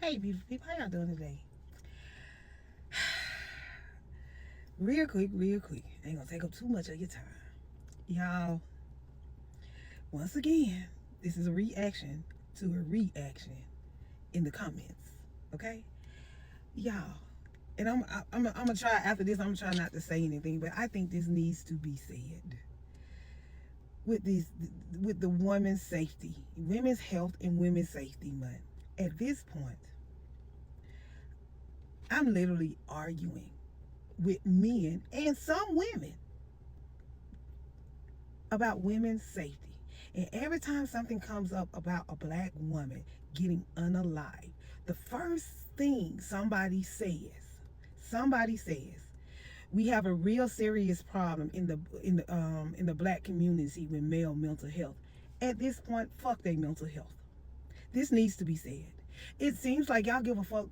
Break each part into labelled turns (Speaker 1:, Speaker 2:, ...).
Speaker 1: Hey, beautiful people, how y'all doing today? Real quick. Ain't gonna take up too much of your time. Y'all, once again, this is a reaction to a reaction in the comments. Okay? Y'all. And I'm gonna try after this, I'm gonna try not to say anything, but I think this needs to be said. With the women's safety, women's health and women's safety month. At this point, I'm literally arguing with men and some women about women's safety. And every time something comes up about a black woman getting unalived, the first thing somebody says, we have a real serious problem in the black community with male mental health. At this point, fuck their mental health. This needs to be said. It seems like y'all give a fuck.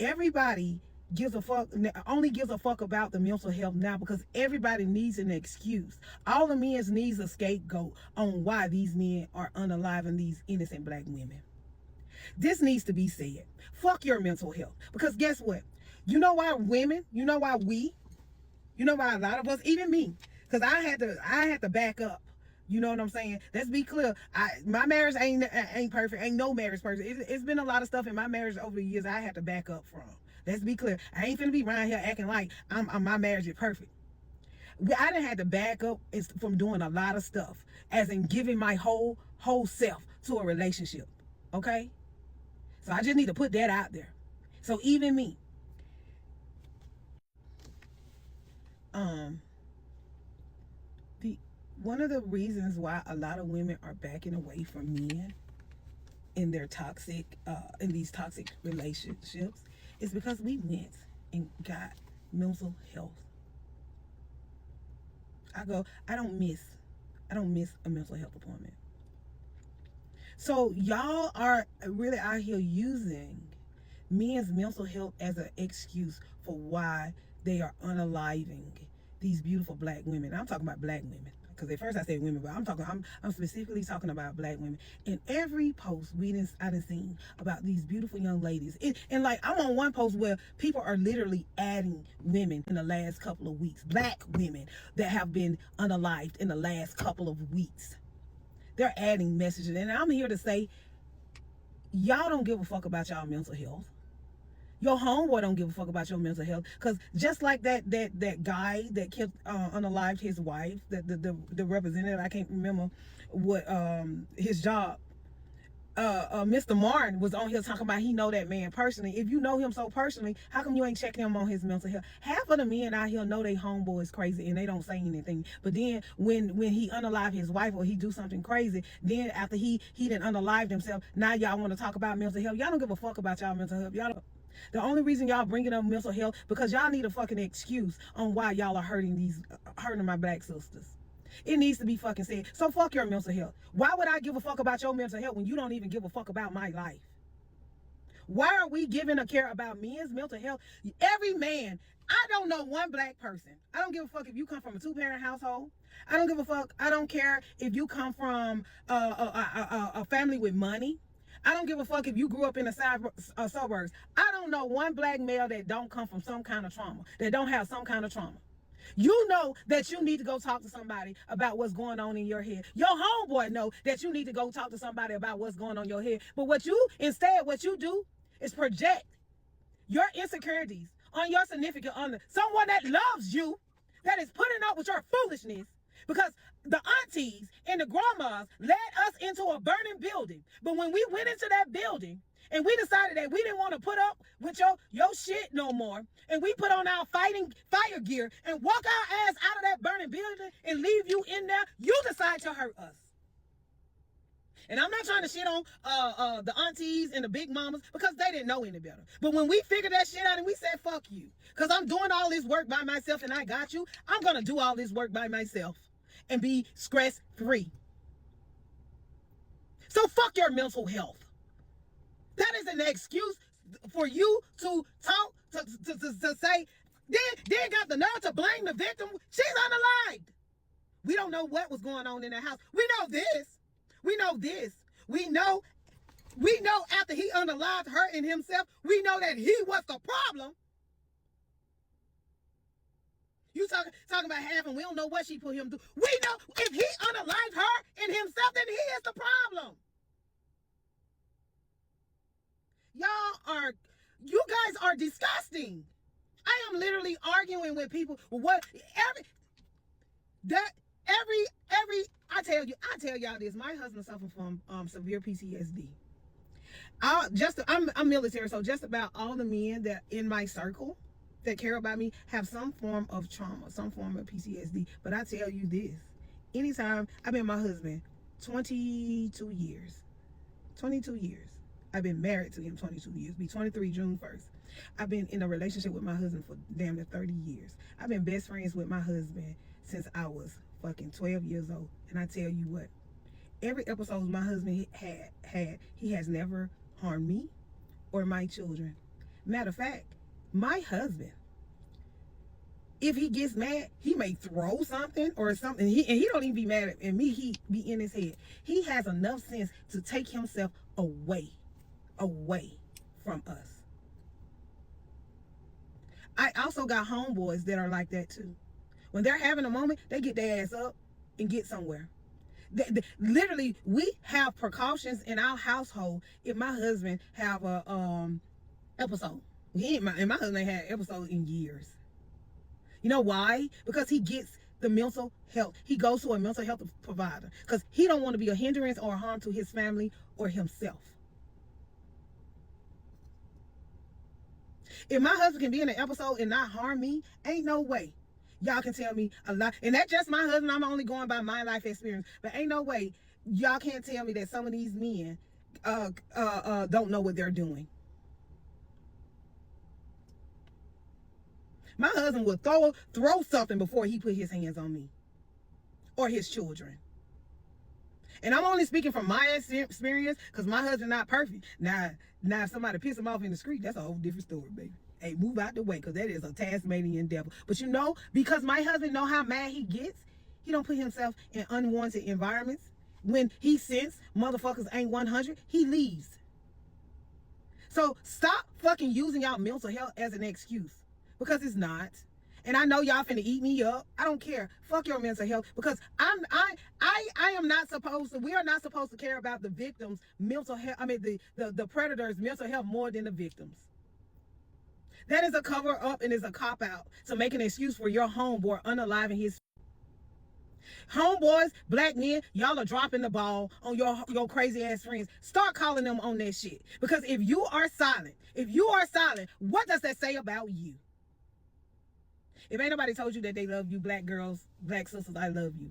Speaker 1: Everybody gives a fuck. Only gives a fuck about the mental health now because everybody needs an excuse. All the men needs a scapegoat on why these men are unaliving these innocent black women. This needs to be said. Fuck your mental health. Because guess what? You know why women? You know why you know why a lot of us, even me, because I had to back up. You know what I'm saying? Let's be clear. My marriage ain't perfect. Ain't no marriage perfect. It's been a lot of stuff in my marriage over the years I had to back up from. Let's be clear. I ain't finna be around here acting like my marriage is perfect. I done had to back up from doing a lot of stuff, as in giving my whole self to a relationship. Okay? So I just need to put that out there. So even me, the one of the reasons why a lot of women are backing away from men in their in these toxic relationships is because we went and got mental health. I don't miss a mental health appointment. So y'all are really out here using men's mental health as an excuse for why they are unaliving these beautiful black women. I'm talking about black women because at first I said women, but I'm specifically talking about black women. In every post I done seen about these beautiful young ladies, and like I'm on one post where people are literally adding women in the last couple of weeks, black women that have been unalived in the last couple of weeks. They're adding messages, and I'm here to say, y'all don't give a fuck about y'all mental health. Your homeboy don't give a fuck about your mental health, because just like that guy that kept unalived his wife, the representative, I can't remember what his job. Mr. Martin was on here talking about he know that man personally. If you know him so personally, how come you ain't checking him on his mental health? Half of the men out here know they homeboy is crazy and they don't say anything. But then when he unalive his wife or he do something crazy, then after he didn't unalive himself, now y'all want to talk about mental health. Y'all don't give a fuck about y'all mental health. Y'all don't. The only reason y'all bringing up mental health because y'all need a fucking excuse on why y'all are hurting my black sisters. It needs to be fucking said. So fuck your mental health. Why would I give a fuck about your mental health when you don't even give a fuck about my life? Why are we giving a care about men's mental health? Every man, I don't know one black person. I don't give a fuck if you come from a 2-parent household. I don't give a fuck. I don't care if you come from a family with money. I don't give a fuck if you grew up in the suburbs. I don't know one black male that don't come from some kind of trauma, that don't have some kind of trauma. You know that you need to go talk to somebody about what's going on in your head. Your homeboy know that you need to go talk to somebody about what's going on in your head. But what you do is project your insecurities on your significant other, someone that loves you, that is putting up with your foolishness. Because the aunties and the grandmas led us into a burning building. But when we went into that building and we decided that we didn't want to put up with your shit no more, and we put on our fire gear and walk our ass out of that burning building and leave you in there, you decide to hurt us. And I'm not trying to shit on the aunties and the big mamas because they didn't know any better. But when we figured that shit out and we said, fuck you, because I'm doing all this work by myself and I got you, I'm going to do all this work by myself and be stress free. So fuck your mental health. That is an excuse for you to talk, to say, then got the nerve to blame the victim. She's unalived. We don't know what was going on in the house. We know this. We know We know after he unalived her and himself, we know that he was the problem. You talking about half, and we don't know what she put him through. We know if he unalived her and himself, then he is the problem. You guys are disgusting. I am literally arguing with people. I tell y'all this. My husband suffered from severe PTSD. I'm military, so just about all the men that in my circle that care about me have some form of trauma, some form of PTSD. But I tell you this, anytime I've been my husband 22 years. 22 years. I've been married to him 22 years. Be 23 June 1st. I've been in a relationship with my husband for damn near 30 years. I've been best friends with my husband since I was fucking 12 years old. And I tell you what, every episode my husband had, he has never harmed me or my children. Matter of fact, my husband, if he gets mad, he may throw something or something. He don't even be mad at me. He be in his head. He has enough sense to take himself away from us. I also got homeboys that are like that too. When they're having a moment, they get their ass up and get somewhere. Literally, we have precautions in our household if my husband have a episode. My husband ain't had an episode in years. You know why? Because he gets the mental health. He goes to a mental health provider because he don't want to be a hindrance or harm to his family or himself. If my husband can be in an episode and not harm me, ain't no way. Y'all can tell me a lot. And that's just my husband. I'm only going by my life experience. But ain't no way y'all can't tell me that some of these men don't know what they're doing. My husband would throw something before he put his hands on me or his children. And I'm only speaking from my experience because my husband not perfect. Now if somebody piss him off in the street, that's a whole different story, baby. Hey, move out the way because that is a Tasmanian devil. But you know, because my husband know how mad he gets, he don't put himself in unwanted environments. When he sense motherfuckers ain't 100, he leaves. So stop fucking using y'all mental health as an excuse. Because it's not. And I know y'all finna eat me up. I don't care. Fuck your mental health. Because I am not supposed to, we are not supposed to care about the victims' mental health. I mean the predators' mental health more than the victims. That is a cover up and is a cop out to make an excuse for your homeboy unaliving his homeboys, black men. Y'all are dropping the ball on your crazy ass friends. Start calling them on that shit. Because if you are silent, what does that say about you? If ain't nobody told you that they love you, black girls, black sisters, I love you.